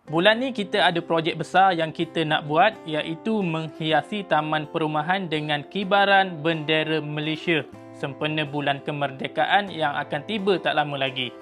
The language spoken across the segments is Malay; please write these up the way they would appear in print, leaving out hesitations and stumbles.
Bulan ni kita ada projek besar yang kita nak buat, iaitu menghiasi taman perumahan dengan kibaran bendera Malaysia sempena bulan kemerdekaan yang akan tiba tak lama lagi.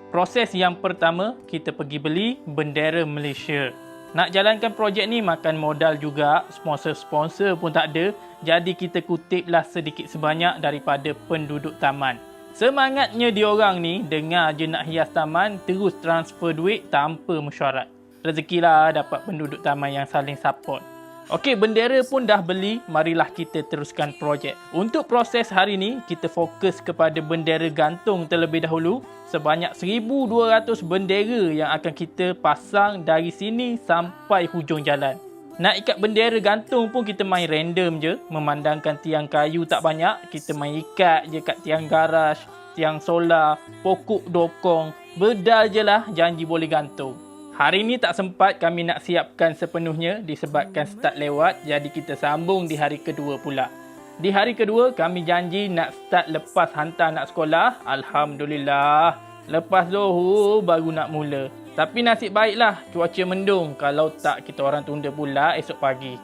Proses yang pertama, kita pergi beli bendera Malaysia. Nak jalankan projek ni makan modal juga, sponsor-sponsor pun tak ada, jadi kita kutiplah sedikit sebanyak daripada penduduk taman. Semangatnya diorang ni, dengar je nak hias taman, terus transfer duit tanpa mesyuarat. Rezekilah dapat penduduk taman yang saling support. Okey, bendera pun dah beli, marilah kita teruskan projek. Untuk proses hari ni, kita fokus kepada bendera gantung terlebih dahulu. Sebanyak 1,200 bendera yang akan kita pasang dari sini sampai hujung jalan. Nak ikat bendera gantung pun kita main random je. Memandangkan tiang kayu tak banyak, kita main ikat je kat tiang garaj, tiang solar, pokok dokong. Bedal je lah, janji boleh gantung. Hari ni tak sempat kami nak siapkan sepenuhnya disebabkan start lewat, jadi kita sambung di hari kedua pula. Di hari kedua, kami janji nak start lepas hantar nak sekolah. Alhamdulillah, lepas Zuhur baru nak mula. Tapi nasib baiklah cuaca mendung, kalau tak kita orang tunda pula esok pagi.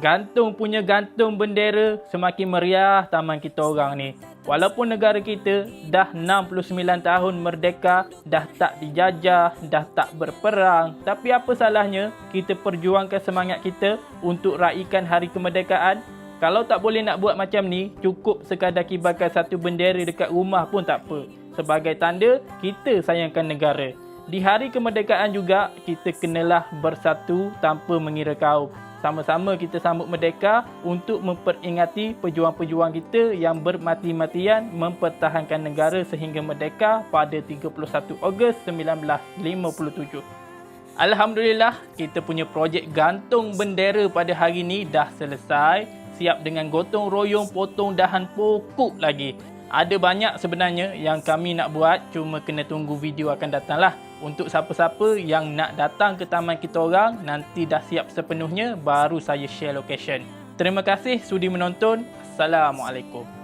Gantung punya gantung bendera, semakin meriah taman kita orang ni. Walaupun negara kita dah 69 tahun merdeka, dah tak dijajah, dah tak berperang, tapi apa salahnya kita perjuangkan semangat kita untuk raikan hari kemerdekaan. Kalau tak boleh nak buat macam ni, cukup sekadar kibarkan satu bendera dekat rumah pun tak apa. Sebagai tanda kita sayangkan negara. Di hari kemerdekaan juga, kita kenalah bersatu tanpa mengira kaum. Sama-sama kita sambut merdeka untuk memperingati pejuang-pejuang kita yang bermati-matian mempertahankan negara sehingga merdeka pada 31 Ogos 1957. Alhamdulillah, kita punya projek gantung bendera pada hari ini dah selesai. Siap dengan gotong royong potong dahan pokok lagi. Ada banyak sebenarnya yang kami nak buat, cuma kena tunggu video akan datang lah. Untuk siapa-siapa yang nak datang ke taman kita orang, nanti dah siap sepenuhnya, baru saya share location. Terima kasih sudi menonton. Assalamualaikum.